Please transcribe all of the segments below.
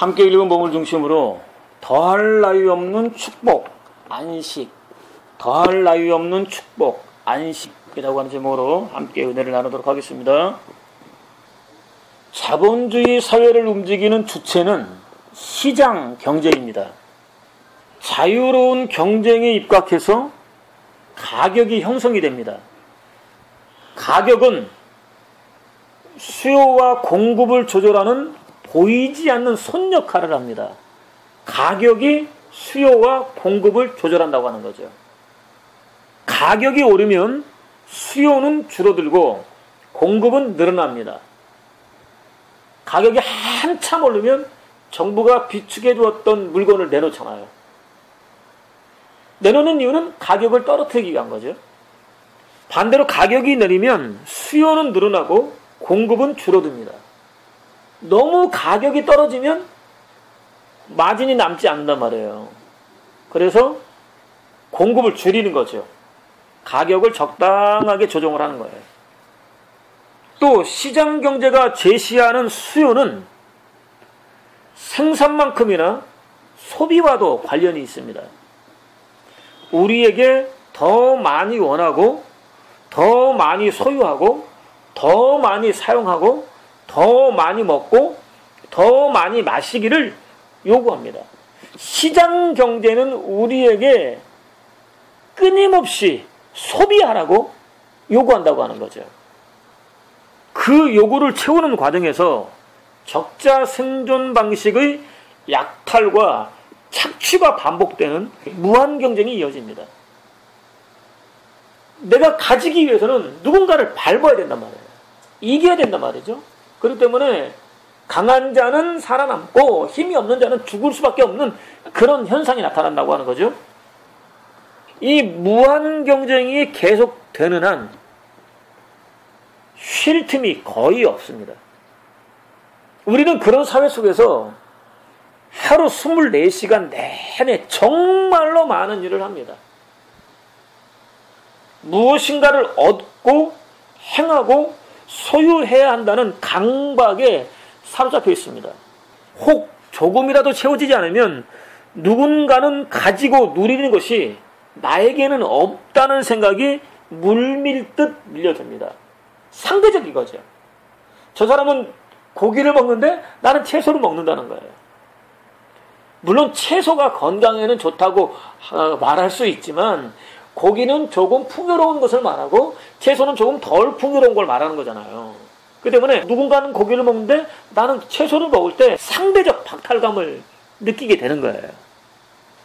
함께 읽은 본문을 중심으로 더할 나위 없는 축복, 안식, 더할 나위 없는 축복, 안식이라고 하는 제목으로 함께 은혜를 나누도록 하겠습니다. 자본주의 사회를 움직이는 주체는 시장 경제입니다. 자유로운 경쟁에 입각해서 가격이 형성이 됩니다. 가격은 수요와 공급을 조절하는 보이지 않는 손 역할을 합니다. 가격이 수요와 공급을 조절한다고 하는 거죠. 가격이 오르면 수요는 줄어들고 공급은 늘어납니다. 가격이 한참 오르면 정부가 비축해 두었던 물건을 내놓잖아요. 내놓는 이유는 가격을 떨어뜨리기 위한 거죠. 반대로 가격이 내리면 수요는 늘어나고 공급은 줄어듭니다. 너무 가격이 떨어지면 마진이 남지 않는단 말이에요. 그래서 공급을 줄이는 거죠. 가격을 적당하게 조정을 하는 거예요. 또 시장 경제가 제시하는 수요는 생산만큼이나 소비와도 관련이 있습니다. 우리에게 더 많이 원하고 더 많이 소유하고 더 많이 사용하고 더 많이 먹고 더 많이 마시기를 요구합니다. 시장 경제는 우리에게 끊임없이 소비하라고 요구한다고 하는 거죠. 그 요구를 채우는 과정에서 적자 생존 방식의 약탈과 착취가 반복되는 무한 경쟁이 이어집니다. 내가 가지기 위해서는 누군가를 밟아야 된단 말이에요. 이겨야 된단 말이죠. 그렇기 때문에 강한 자는 살아남고 힘이 없는 자는 죽을 수밖에 없는 그런 현상이 나타난다고 하는 거죠. 이 무한 경쟁이 계속되는 한 쉴 틈이 거의 없습니다. 우리는 그런 사회 속에서 하루 24시간 내내 정말로 많은 일을 합니다. 무엇인가를 얻고 행하고 소유해야 한다는 강박에 사로잡혀 있습니다. 혹 조금이라도 채워지지 않으면 누군가는 가지고 누리는 것이 나에게는 없다는 생각이 물밀듯 밀려듭니다. 상대적인 거죠. 저 사람은 고기를 먹는데 나는 채소를 먹는다는 거예요. 물론 채소가 건강에는 좋다고 말할 수 있지만 고기는 조금 풍요로운 것을 말하고 채소는 조금 덜 풍요로운 걸 말하는 거잖아요. 그 때문에 누군가는 고기를 먹는데 나는 채소를 먹을 때 상대적 박탈감을 느끼게 되는 거예요.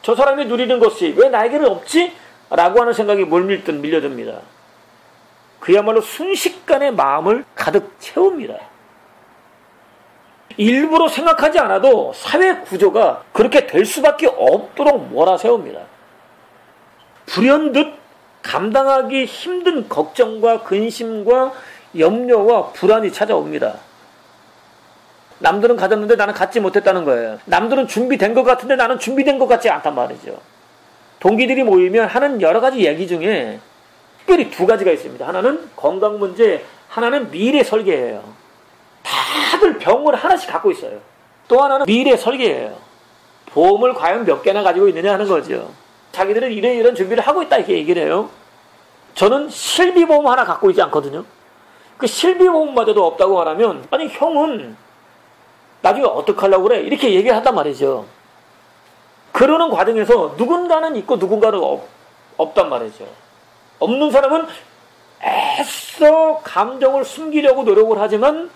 저 사람이 누리는 것이 왜 나에게는 없지? 라고 하는 생각이 물밀듯 밀려듭니다. 그야말로 순식간에 마음을 가득 채웁니다. 일부러 생각하지 않아도 사회 구조가 그렇게 될 수밖에 없도록 몰아세웁니다. 불현듯 감당하기 힘든 걱정과 근심과 염려와 불안이 찾아옵니다. 남들은 가졌는데 나는 갖지 못했다는 거예요. 남들은 준비된 것 같은데 나는 준비된 것 같지 않단 말이죠. 동기들이 모이면 하는 여러 가지 얘기 중에 특별히 두 가지가 있습니다. 하나는 건강 문제, 하나는 미래 설계예요. 다들 병을 하나씩 갖고 있어요. 또 하나는 미래 설계예요. 보험을 과연 몇 개나 가지고 있느냐 하는 거죠. 자기들은 이런 준비를 하고 있다 이렇게 얘기를 해요. 저는 실비보험 하나 갖고 있지 않거든요. 그 실비보험마저도 없다고 말하면 아니 형은 나중에 어떡하려고 그래 이렇게 얘기를 한단 말이죠. 그러는 과정에서 누군가는 있고 누군가는 없단 말이죠. 없는 사람은 애써 감정을 숨기려고 노력을 하지만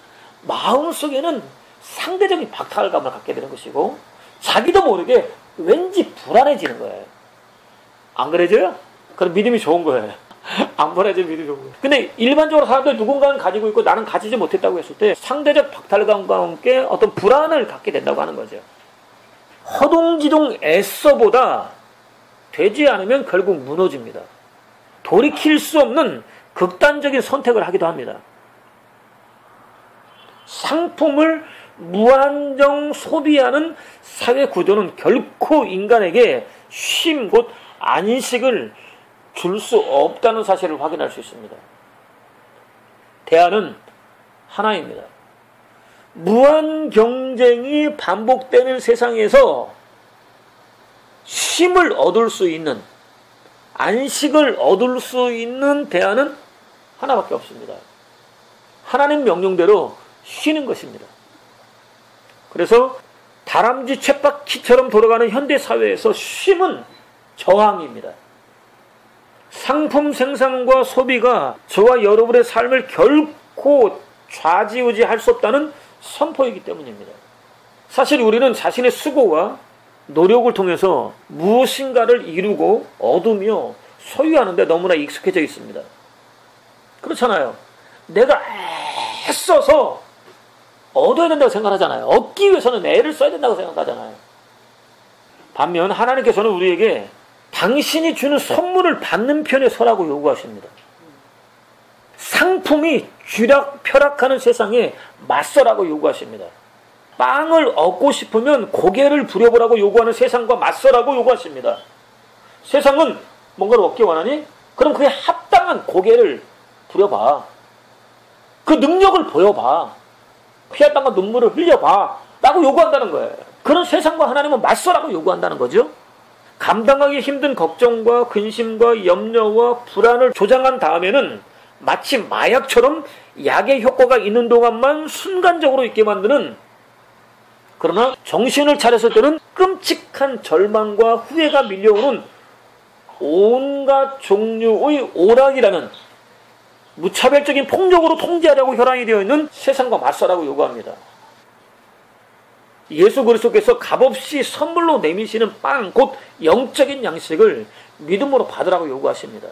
마음속에는 상대적인 박탈감을 갖게 되는 것이고 자기도 모르게 왠지 불안해지는 거예요. 안 그래져요? 그럼 믿음이 좋은 거예요. 안 불안해지면 믿음이 좋은 거예요. 근데 일반적으로 사람들 누군가는 가지고 있고 나는 가지지 못했다고 했을 때 상대적 박탈감과 함께 어떤 불안을 갖게 된다고 하는 거죠. 허둥지둥 애써보다 되지 않으면 결국 무너집니다. 돌이킬 수 없는 극단적인 선택을 하기도 합니다. 상품을 무한정 소비하는 사회 구조는 결코 인간에게 쉼 곧 안식을 줄 수 없다는 사실을 확인할 수 있습니다. 대안은 하나입니다. 무한 경쟁이 반복되는 세상에서 쉼을 얻을 수 있는, 안식을 얻을 수 있는 대안은 하나밖에 없습니다. 하나님 명령대로 쉬는 것입니다. 그래서 다람쥐 쳇바퀴처럼 돌아가는 현대사회에서 쉼은 저항입니다. 상품 생산과 소비가 저와 여러분의 삶을 결코 좌지우지할 수 없다는 선포이기 때문입니다. 사실 우리는 자신의 수고와 노력을 통해서 무엇인가를 이루고 얻으며 소유하는데 너무나 익숙해져 있습니다. 그렇잖아요. 내가 애써서 얻어야 된다고 생각하잖아요. 얻기 위해서는 애를 써야 된다고 생각하잖아요. 반면 하나님께서는 우리에게 당신이 주는 선물을 받는 편에 서라고 요구하십니다. 상품이 쥐락펴락하는 세상에 맞서라고 요구하십니다. 빵을 얻고 싶으면 고개를 부려보라고 요구하는 세상과 맞서라고 요구하십니다. 세상은 뭔가를 얻기 원하니? 그럼 그에 합당한 고개를 부려봐. 그 능력을 보여봐. 피와 땀과 눈물을 흘려봐. 라고 요구한다는 거예요. 그런 세상과 하나님은 맞서라고 요구한다는 거죠. 감당하기 힘든 걱정과 근심과 염려와 불안을 조장한 다음에는 마치 마약처럼 약의 효과가 있는 동안만 순간적으로 있게 만드는, 그러나 정신을 차렸을 때는 끔찍한 절망과 후회가 밀려오는 온갖 종류의 오락이라는 무차별적인 폭력으로 통제하려고 혈안이 되어 있는 세상과 맞서라고 요구합니다. 예수 그리스도께서 값없이 선물로 내미시는 빵, 곧 영적인 양식을 믿음으로 받으라고 요구하십니다.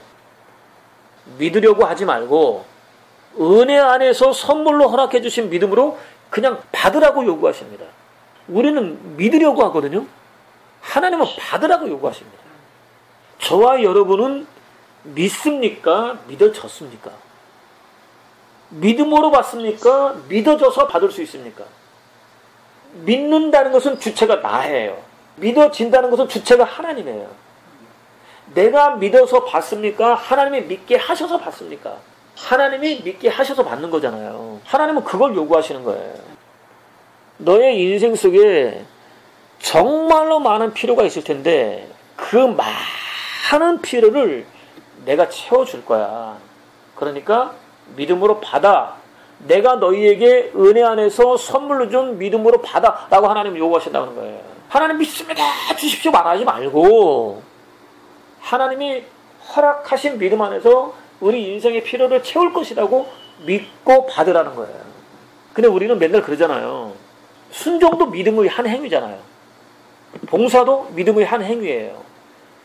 믿으려고 하지 말고 은혜 안에서 선물로 허락해 주신 믿음으로 그냥 받으라고 요구하십니다. 우리는 믿으려고 하거든요. 하나님은 받으라고 요구하십니다. 저와 여러분은 믿습니까? 믿어졌습니까? 믿음으로 받습니까? 믿어져서 받을 수 있습니까? 믿는다는 것은 주체가 나예요. 믿어진다는 것은 주체가 하나님이에요. 내가 믿어서 받습니까? 하나님이 믿게 하셔서 받습니까? 하나님이 믿게 하셔서 받는 거잖아요. 하나님은 그걸 요구하시는 거예요. 너의 인생 속에 정말로 많은 필요가 있을 텐데 그 많은 필요를 내가 채워줄 거야. 그러니까 믿음으로 받아. 내가 너희에게 은혜 안에서 선물로 준 믿음으로 받아 라고 하나님 요구하신다는 거예요. 하나님 믿습니다 주십시오 말하지 말고 하나님이 허락하신 믿음 안에서 우리 인생의 필요를 채울 것이라고 믿고 받으라는 거예요. 근데 우리는 맨날 그러잖아요. 순종도 믿음의 한 행위잖아요. 봉사도 믿음의 한 행위예요.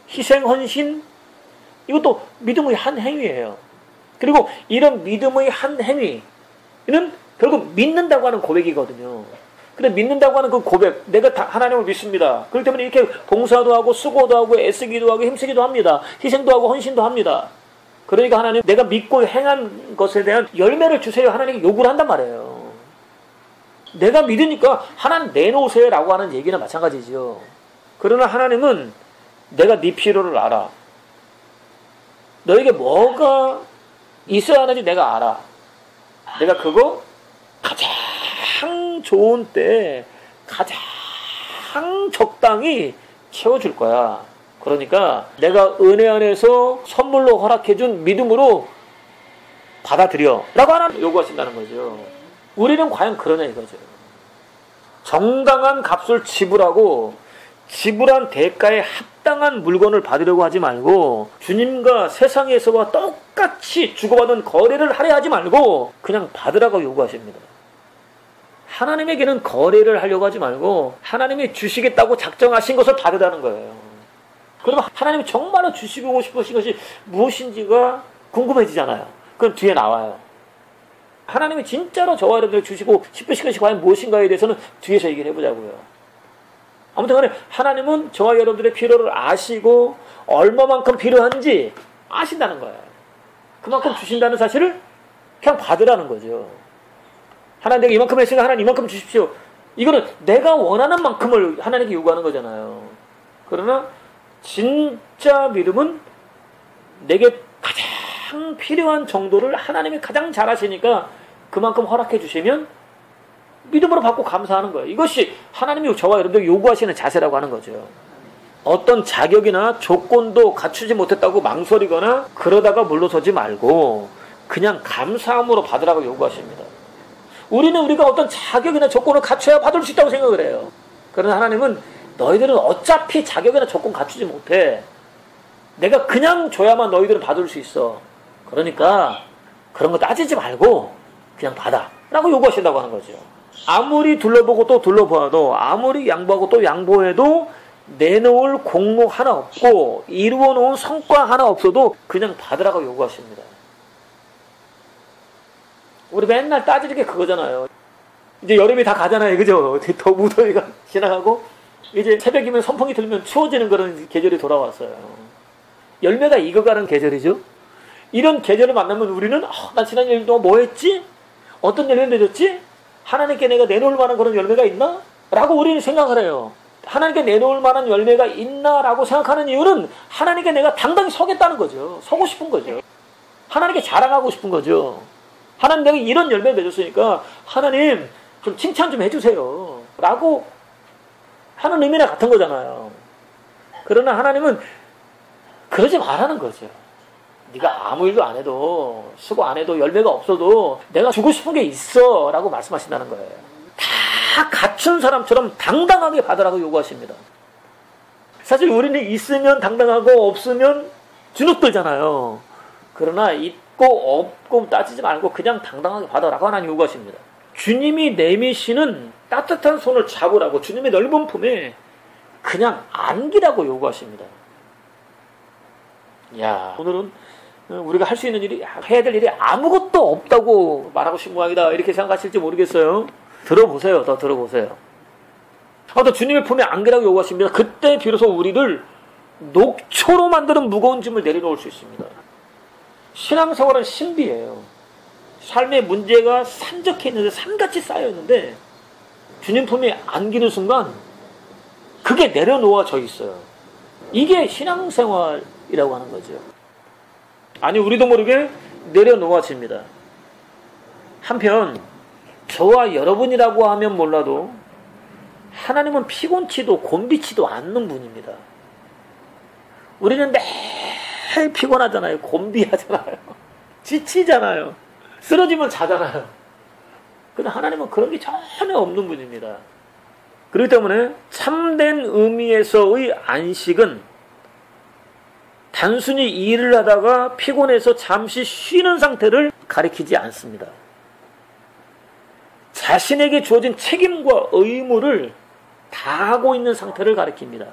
희생, 헌신 이것도 믿음의 한 행위예요. 그리고 이런 믿음의 한 행위는 결국 믿는다고 하는 고백이거든요. 근데 믿는다고 하는 그 고백, 내가 하나님을 믿습니다. 그렇기 때문에 이렇게 봉사도 하고 수고도 하고 애쓰기도 하고 힘쓰기도 합니다. 희생도 하고 헌신도 합니다. 그러니까 하나님 내가 믿고 행한 것에 대한 열매를 주세요. 하나님께 요구를 한단 말이에요. 내가 믿으니까 하나님 내놓으세요 라고 하는 얘기는 마찬가지죠. 그러나 하나님은 내가 네 필요를 알아. 너에게 뭐가 있어야 하는지 내가 알아. 내가 그거 가장 좋은 때 가장 적당히 채워줄 거야. 그러니까 내가 은혜 안에서 선물로 허락해준 믿음으로 받아들여 라고 하나님 요구하신다는 거죠. 우리는 과연 그러냐 이거죠. 정당한 값을 지불하고 지불한 대가에 합당한 물건을 받으려고 하지 말고 주님과 세상에서와 똑같이 주고받은 거래를 하려 하지 말고 그냥 받으라고 요구하십니다. 하나님에게는 거래를 하려고 하지 말고 하나님이 주시겠다고 작정하신 것을 받으라는 거예요. 그러면 하나님이 정말로 주시고 싶으신 것이 무엇인지가 궁금해지잖아요. 그럼 뒤에 나와요. 하나님이 진짜로 저와 여러분들 주시고 싶으신 것이 과연 무엇인가에 대해서는 뒤에서 얘기를 해보자고요. 아무튼 간에 하나님은 저와 여러분들의 필요를 아시고 얼마만큼 필요한지 아신다는 거예요. 그만큼 주신다는 사실을 그냥 받으라는 거죠. 하나님 내가 이만큼 했으니까 하나님 이만큼 주십시오. 이거는 내가 원하는 만큼을 하나님께 요구하는 거잖아요. 그러나 진짜 믿음은 내게 가장 필요한 정도를 하나님이 가장 잘 아시니까 그만큼 허락해 주시면 믿음으로 받고 감사하는 거예요. 이것이 하나님이 저와 여러분들 요구하시는 자세라고 하는 거죠. 어떤 자격이나 조건도 갖추지 못했다고 망설이거나 그러다가 물러서지 말고 그냥 감사함으로 받으라고 요구하십니다. 우리는 우리가 어떤 자격이나 조건을 갖춰야 받을 수 있다고 생각을 해요. 그러나 하나님은 너희들은 어차피 자격이나 조건 갖추지 못해. 내가 그냥 줘야만 너희들은 받을 수 있어. 그러니까 그런 거 따지지 말고 그냥 받아 라고 요구하신다고 하는 거죠. 아무리 둘러보고 또 둘러보아도 아무리 양보하고 또 양보해도 내놓을 공목 하나 없고 이루어 놓은 성과 하나 없어도 그냥 받으라고 요구하십니다. 우리 맨날 따지는 게 그거잖아요. 이제 여름이 다 가잖아요. 그죠? 더 무더위가 지나가고 이제 새벽이면 선풍기 들면 추워지는 그런 계절이 돌아왔어요. 열매가 익어가는 계절이죠. 이런 계절을 만나면 우리는 난 지난 1년 동안 뭐 했지? 어떤 열매 맺었지? 하나님께 내가 내놓을 만한 그런 열매가 있나? 라고 우리는 생각을 해요. 하나님께 내놓을 만한 열매가 있나? 라고 생각하는 이유는 하나님께 내가 당당히 서겠다는 거죠. 서고 싶은 거죠. 하나님께 자랑하고 싶은 거죠. 하나님 내가 이런 열매 맺었으니까 하나님 좀 칭찬 좀 해주세요. 라고 하는 의미나 같은 거잖아요. 그러나 하나님은 그러지 말라는 거죠. 네가 아무 일도 안 해도 수고 안 해도 열매가 없어도 내가 주고 싶은 게 있어 라고 말씀하신다는 거예요. 다 갖춘 사람처럼 당당하게 받으라고 요구하십니다. 사실 우리는 있으면 당당하고 없으면 주눅들잖아요. 그러나 있고 없고 따지지 말고 그냥 당당하게 받으라고 하나님 요구하십니다. 주님이 내미시는 따뜻한 손을 잡으라고 주님의 넓은 품에 그냥 안기라고 요구하십니다. 야, 오늘은 우리가 할 수 있는 일이, 해야 될 일이 아무것도 없다고 말하고 싶은 모양이다 이렇게 생각하실지 모르겠어요. 들어보세요. 더 들어보세요. 또 주님의 품에 안기라고 요구하십니다. 그때 비로소 우리를 녹초로 만드는 무거운 짐을 내려놓을 수 있습니다. 신앙생활은 신비예요. 삶의 문제가 산적해 있는데 산같이 쌓여 있는데 주님 품에 안기는 순간 그게 내려놓아져 있어요. 이게 신앙생활이라고 하는 거죠. 아니 우리도 모르게 내려놓아집니다. 한편 저와 여러분이라고 하면 몰라도 하나님은 피곤치도 곤비치도 않는 분입니다. 우리는 매일 피곤하잖아요. 곤비하잖아요. 지치잖아요. 쓰러지면 자잖아요. 그런데 하나님은 그런 게 전혀 없는 분입니다. 그렇기 때문에 참된 의미에서의 안식은 단순히 일을 하다가 피곤해서 잠시 쉬는 상태를 가리키지 않습니다. 자신에게 주어진 책임과 의무를 다하고 있는 상태를 가리킵니다.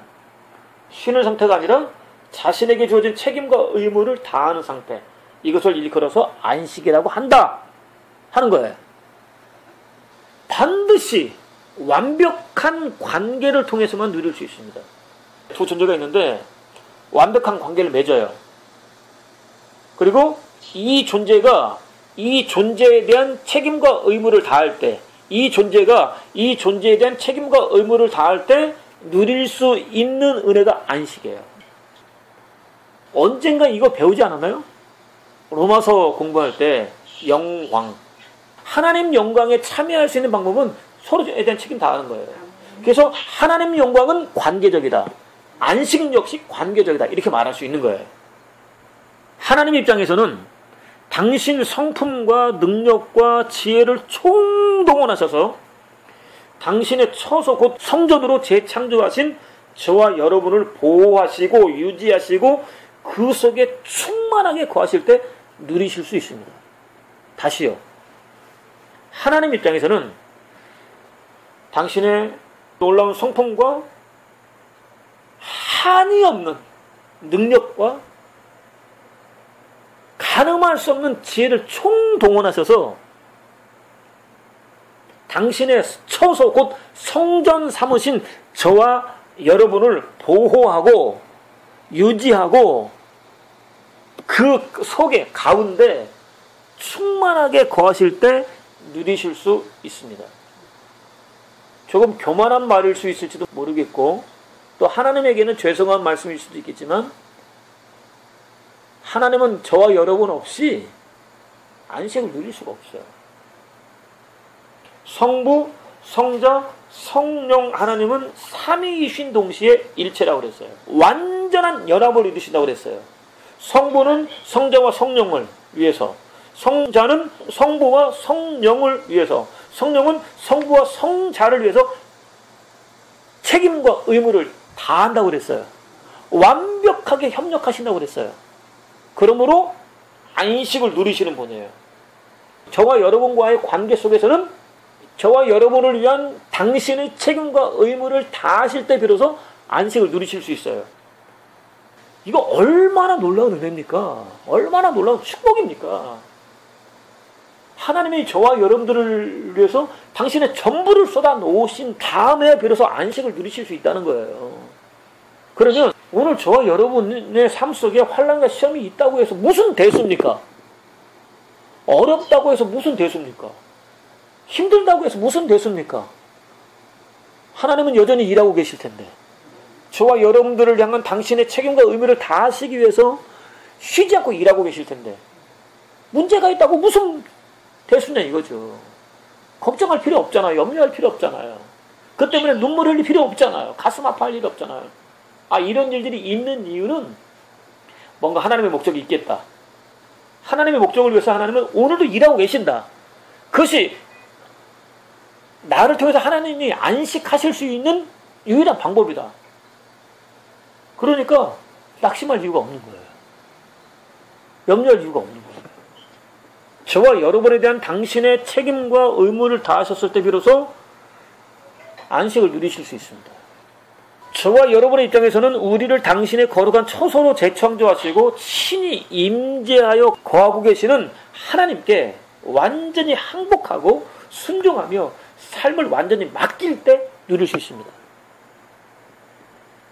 쉬는 상태가 아니라 자신에게 주어진 책임과 의무를 다하는 상태. 이것을 일컬어서 안식이라고 한다 하는 거예요. 반드시 완벽한 관계를 통해서만 누릴 수 있습니다. 두 존재가 있는데 완벽한 관계를 맺어요. 그리고 이 존재가 이 존재에 대한 책임과 의무를 다할 때, 이 존재가 이 존재에 대한 책임과 의무를 다할 때 누릴 수 있는 은혜가 안식이에요. 언젠가 이거 배우지 않았나요? 로마서 공부할 때 영광, 하나님 영광에 참여할 수 있는 방법은 서로에 대한 책임 다하는 거예요. 그래서 하나님 영광은 관계적이다. 안식 역시 관계적이다. 이렇게 말할 수 있는 거예요. 하나님 입장에서는 당신 성품과 능력과 지혜를 총동원하셔서 당신의 처소 곧 성전으로 재창조하신 저와 여러분을 보호하시고 유지하시고 그 속에 충만하게 거하실 때 누리실 수 있습니다. 다시요. 하나님 입장에서는 당신의 놀라운 성품과 한이 없는 능력과 가늠할 수 없는 지혜를 총동원하셔서 당신의 처소 곧 성전 삼으신 저와 여러분을 보호하고 유지하고 그 속에 가운데 충만하게 거하실 때 누리실 수 있습니다. 조금 교만한 말일 수 있을지도 모르겠고 또 하나님에게는 죄송한 말씀일 수도 있겠지만 하나님은 저와 여러분 없이 안식을 누릴 수가 없어요. 성부, 성자, 성령 하나님은 삼위이신 동시에 일체라고 그랬어요. 완전한 연합을 이루신다고 그랬어요. 성부는 성자와 성령을 위해서, 성자는 성부와 성령을 위해서, 성령은 성부와 성자를 위해서 책임과 의무를 다 한다고 그랬어요. 완벽하게 협력하신다고 그랬어요. 그러므로 안식을 누리시는 분이에요. 저와 여러분과의 관계 속에서는 저와 여러분을 위한 당신의 책임과 의무를 다 하실 때 비로소 안식을 누리실 수 있어요. 이거 얼마나 놀라운 은혜입니까? 얼마나 놀라운 축복입니까? 하나님이 저와 여러분들을 위해서 당신의 전부를 쏟아 놓으신 다음에 비로소 안식을 누리실 수 있다는 거예요. 그러면 오늘 저와 여러분의 삶 속에 환난과 시험이 있다고 해서 무슨 대수입니까? 어렵다고 해서 무슨 대수입니까? 힘들다고 해서 무슨 대수입니까? 하나님은 여전히 일하고 계실 텐데, 저와 여러분들을 향한 당신의 책임과 의무를 다 하시기 위해서 쉬지 않고 일하고 계실 텐데, 문제가 있다고 무슨 대수냐 이거죠. 걱정할 필요 없잖아요. 염려할 필요 없잖아요. 그 때문에 눈물 흘릴 필요 없잖아요. 가슴 아파할 일 없잖아요. 이런 일들이 있는 이유는 뭔가 하나님의 목적이 있겠다. 하나님의 목적을 위해서 하나님은 오늘도 일하고 계신다. 그것이 나를 통해서 하나님이 안식하실 수 있는 유일한 방법이다. 그러니까 낙심할 이유가 없는 거예요. 염려할 이유가 없는 거예요. 저와 여러분에 대한 당신의 책임과 의무를 다하셨을 때 비로소 안식을 누리실 수 있습니다. 저와 여러분의 입장에서는 우리를 당신의 거룩한 처소로 재창조하시고 친히 임재하여 거하고 계시는 하나님께 완전히 항복하고 순종하며 삶을 완전히 맡길 때 누릴 수 있습니다.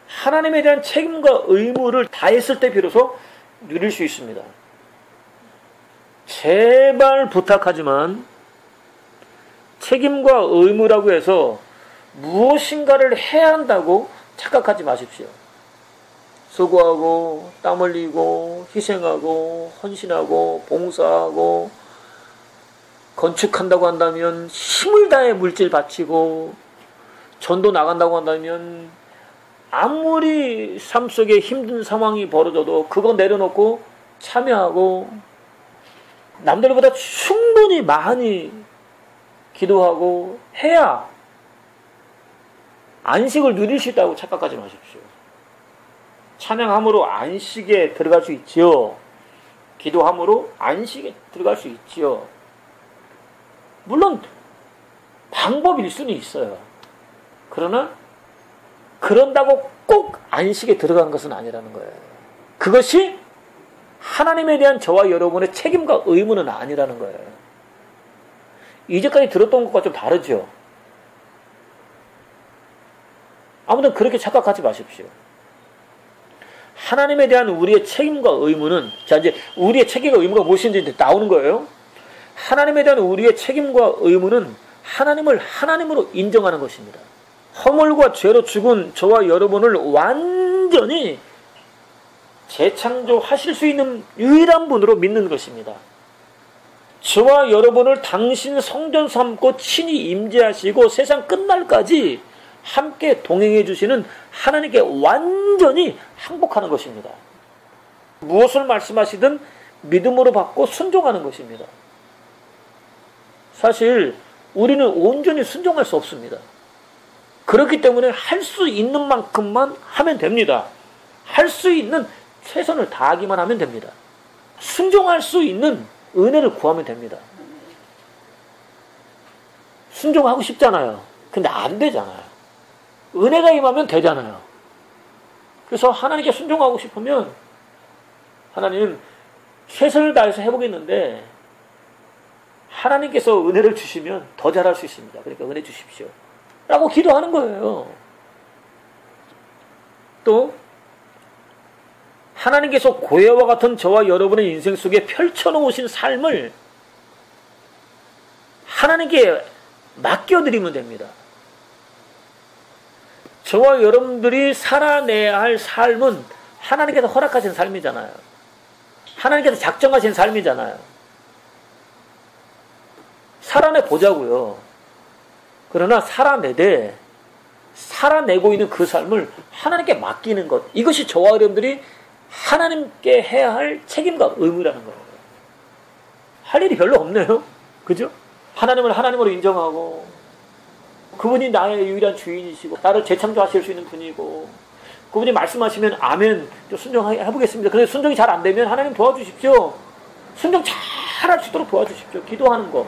하나님에 대한 책임과 의무를 다했을 때 비로소 누릴 수 있습니다. 제발 부탁하지만 책임과 의무라고 해서 무엇인가를 해야 한다고 착각하지 마십시오. 수고하고 땀 흘리고 희생하고 헌신하고 봉사하고 건축한다고 한다면 힘을 다해 물질 바치고 전도 나간다고 한다면 아무리 삶 속에 힘든 상황이 벌어져도 그거 내려놓고 참여하고 남들보다 충분히 많이 기도하고 해야 안식을 누릴 수 있다고 착각하지 마십시오. 찬양함으로 안식에 들어갈 수 있지요. 기도함으로 안식에 들어갈 수 있지요. 물론 방법일 수는 있어요. 그러나 그런다고 꼭 안식에 들어간 것은 아니라는 거예요. 그것이 하나님에 대한 저와 여러분의 책임과 의무는 아니라는 거예요. 이제까지 들었던 것과 좀 다르죠. 아무튼 그렇게 착각하지 마십시오. 하나님에 대한 우리의 책임과 의무는, 자, 이제 우리의 책임과 의무가 무엇인지 이제 나오는 거예요. 하나님에 대한 우리의 책임과 의무는 하나님을 하나님으로 인정하는 것입니다. 허물과 죄로 죽은 저와 여러분을 완전히 재창조하실 수 있는 유일한 분으로 믿는 것입니다. 저와 여러분을 당신 성전 삼고 친히 임재하시고 세상 끝날까지 함께 동행해 주시는 하나님께 완전히 항복하는 것입니다. 무엇을 말씀하시든 믿음으로 받고 순종하는 것입니다. 사실 우리는 온전히 순종할 수 없습니다. 그렇기 때문에 할 수 있는 만큼만 하면 됩니다. 할 수 있는 최선을 다하기만 하면 됩니다. 순종할 수 있는 은혜를 구하면 됩니다. 순종하고 싶잖아요. 근데 안 되잖아요. 은혜가 임하면 되잖아요. 그래서 하나님께 순종하고 싶으면 하나님 최선을 다해서 해보겠는데 하나님께서 은혜를 주시면 더 잘할 수 있습니다. 그러니까 은혜 주십시오. 라고 기도하는 거예요. 또 하나님께서 고해와 같은 저와 여러분의 인생 속에 펼쳐놓으신 삶을 하나님께 맡겨드리면 됩니다. 저와 여러분들이 살아내야 할 삶은 하나님께서 허락하신 삶이잖아요. 하나님께서 작정하신 삶이잖아요. 살아내 보자고요. 그러나 살아내고 있는 그 삶을 하나님께 맡기는 것. 이것이 저와 여러분들이 하나님께 해야 할 책임과 의무라는 거예요. 할 일이 별로 없네요. 그죠? 하나님을 하나님으로 인정하고 그분이 나의 유일한 주인이시고 나를 재창조하실 수 있는 분이고 그분이 말씀하시면 아멘 순종해보겠습니다. 그런데 순종이 잘 안 되면 하나님 도와주십시오. 순종 잘 할 수 있도록 도와주십시오. 기도하는 거.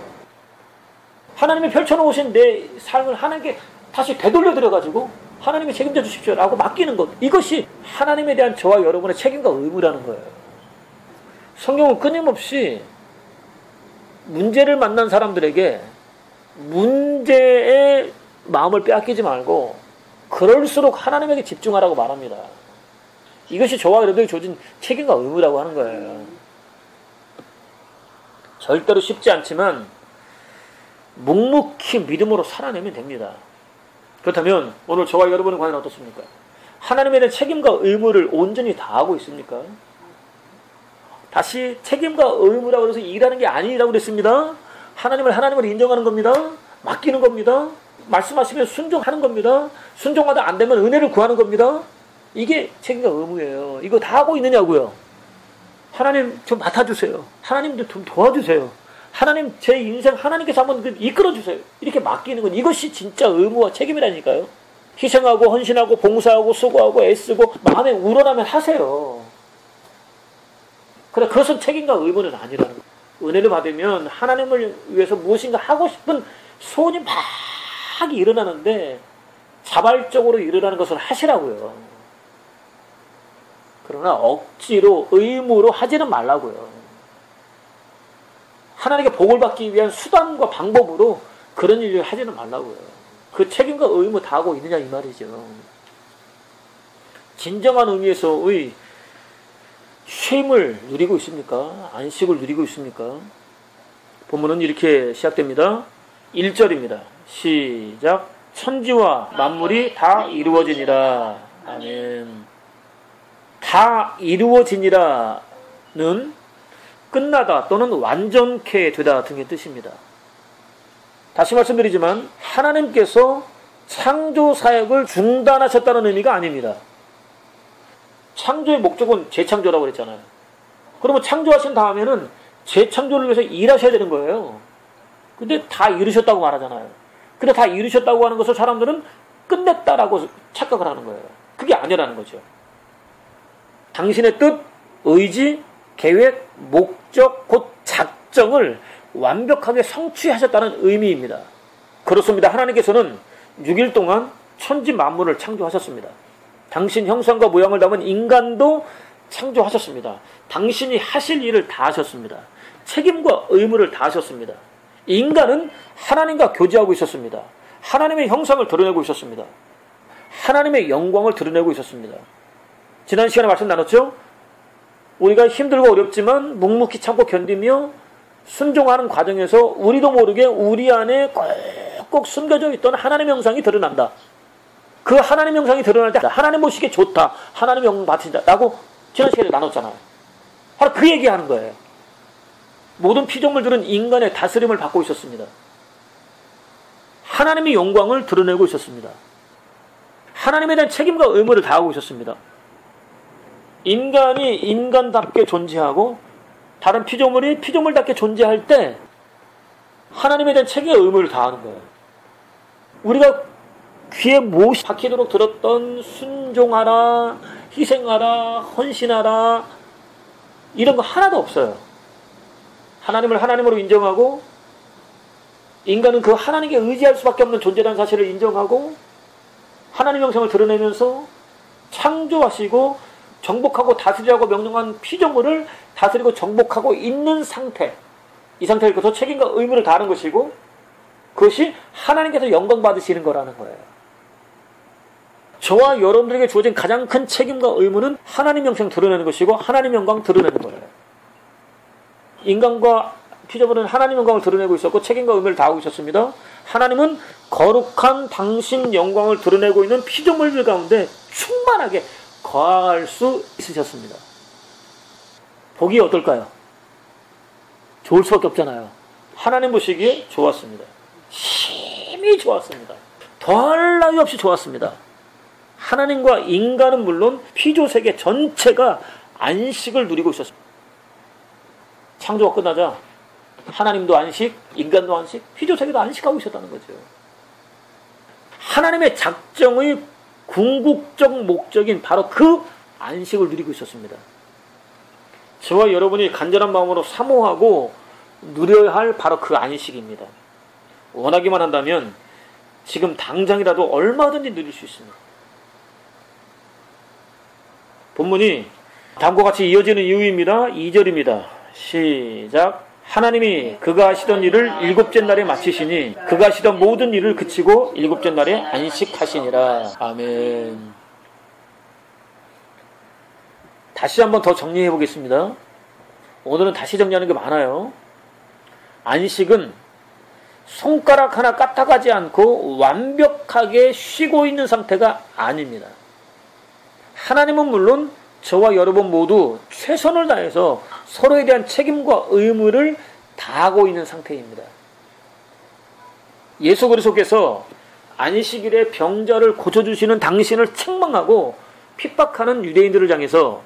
하나님이 펼쳐놓으신 내 삶을 하나님께 다시 되돌려드려가지고 하나님이 책임져 주십시오 라고 맡기는 것. 이것이 하나님에 대한 저와 여러분의 책임과 의무라는 거예요. 성경은 끊임없이 문제를 만난 사람들에게 문제의 마음을 빼앗기지 말고 그럴수록 하나님에게 집중하라고 말합니다. 이것이 저와 여러분에게 주어진 책임과 의무라고 하는 거예요. 절대로 쉽지 않지만 묵묵히 믿음으로 살아내면 됩니다. 그렇다면 오늘 저와 여러분은 과연 어떻습니까? 하나님에 대한 책임과 의무를 온전히 다하고 있습니까? 다시 책임과 의무라고 해서 일하는 게 아니라고 그랬습니다. 하나님을 하나님으로 인정하는 겁니다. 맡기는 겁니다. 말씀하시면 순종하는 겁니다. 순종하다 안 되면 은혜를 구하는 겁니다. 이게 책임과 의무예요. 이거 다 하고 있느냐고요. 하나님 좀 맡아주세요. 하나님 좀 도와주세요. 하나님 제 인생 하나님께서 한번 이끌어주세요. 이렇게 맡기는 건 이것이 진짜 의무와 책임이라니까요. 희생하고 헌신하고 봉사하고 수고하고 애쓰고 마음에 우러나면 하세요. 그래, 그것은 책임과 의무는 아니라는 거예요. 은혜를 받으면 하나님을 위해서 무엇인가 하고 싶은 소원이 막 일어나는데 자발적으로 일어나는 것을 하시라고요. 그러나 억지로 의무로 하지는 말라고요. 하나님께 복을 받기 위한 수단과 방법으로 그런 일을 하지는 말라고요. 그 책임과 의무 다 하고 있느냐 이 말이죠. 진정한 의미에서의 쉼을 누리고 있습니까? 안식을 누리고 있습니까? 본문은 이렇게 시작됩니다. 1절입니다. 시작. 천지와 만물이 다 이루어지니라. 아멘. 다 이루어지니라는 끝나다 또는 완전케 되다 등의 뜻입니다. 다시 말씀드리지만 하나님께서 창조 사역을 중단하셨다는 의미가 아닙니다. 창조의 목적은 재창조라고 그랬잖아요. 그러면 창조하신 다음에는 재창조를 위해서 일하셔야 되는 거예요. 근데 다 이루셨다고 말하잖아요. 근데 다 이루셨다고 하는 것을 사람들은 끝냈다라고 착각을 하는 거예요. 그게 아니라는 거죠. 당신의 뜻, 의지, 계획, 목적, 곧 작정을 완벽하게 성취하셨다는 의미입니다. 그렇습니다. 하나님께서는 6일 동안 천지 만물을 창조하셨습니다. 당신 형상과 모양을 담은 인간도 창조하셨습니다. 당신이 하실 일을 다 하셨습니다. 책임과 의무를 다 하셨습니다. 인간은 하나님과 교제하고 있었습니다. 하나님의 형상을 드러내고 있었습니다. 하나님의 영광을 드러내고 있었습니다. 지난 시간에 말씀 나눴죠? 우리가 힘들고 어렵지만 묵묵히 참고 견디며 순종하는 과정에서 우리도 모르게 우리 안에 꼭꼭 숨겨져 있던 하나님의 형상이 드러난다. 그 하나님의 형상이 드러날 때 하나님 보시기에 좋다. 하나님의 영광 받으신다. 라고 지난 시간에 나눴잖아요. 바로 그 얘기하는 거예요. 모든 피조물들은 인간의 다스림을 받고 있었습니다. 하나님의 영광을 드러내고 있었습니다. 하나님에 대한 책임과 의무를 다하고 있었습니다. 인간이 인간답게 존재하고 다른 피조물이 피조물답게 존재할 때 하나님에 대한 책임과 의무를 다하는 거예요. 우리가 귀에 못이 박히도록 들었던 순종하라, 희생하라, 헌신하라 이런 거 하나도 없어요. 하나님을 하나님으로 인정하고 인간은 그 하나님께 의지할 수밖에 없는 존재라는 사실을 인정하고 하나님의 형상을 드러내면서 창조하시고 정복하고 다스리라고 명령한 피조물을 다스리고 정복하고 있는 상태, 이 상태를 그래서 책임과 의무를 다하는 것이고 그것이 하나님께서 영광 받으시는 거라는 거예요. 저와 여러분들에게 주어진 가장 큰 책임과 의무는 하나님 형상 드러내는 것이고 하나님 영광 드러내는 거예요. 인간과 피조물은 하나님 영광을 드러내고 있었고 책임과 의무를 다하고 있었습니다. 하나님은 거룩한 당신 영광을 드러내고 있는 피조물들 가운데 충만하게 거할 수 있으셨습니다. 보기 어떨까요? 좋을 수밖에 없잖아요. 하나님 보시기에 좋았습니다. 참이 좋았습니다. 더할 나위 없이 좋았습니다. 하나님과 인간은 물론 피조세계 전체가 안식을 누리고 있었습니다. 창조가 끝나자 하나님도 안식, 인간도 안식, 피조세계도 안식하고 있었다는 거죠. 하나님의 작정의 궁극적 목적인 바로 그 안식을 누리고 있었습니다. 저와 여러분이 간절한 마음으로 사모하고 누려야 할 바로 그 안식입니다. 원하기만 한다면 지금 당장이라도 얼마든지 누릴 수 있습니다. 본문이 다음과 같이 이어지는 이유입니다. 2절입니다. 시작. 하나님이 그가 하시던 일을 일곱째 날에 마치시니 그가 하시던 모든 일을 그치고 일곱째 날에 안식하시니라. 아멘. 다시 한번 더 정리해 보겠습니다. 오늘은 다시 정리하는 게 많아요. 안식은 손가락 하나 까딱하지 않고 완벽하게 쉬고 있는 상태가 아닙니다. 하나님은 물론 저와 여러분 모두 최선을 다해서 서로에 대한 책임과 의무를 다하고 있는 상태입니다. 예수 그리스도께서 안식일에 병자를 고쳐주시는 당신을 책망하고 핍박하는 유대인들을 향해서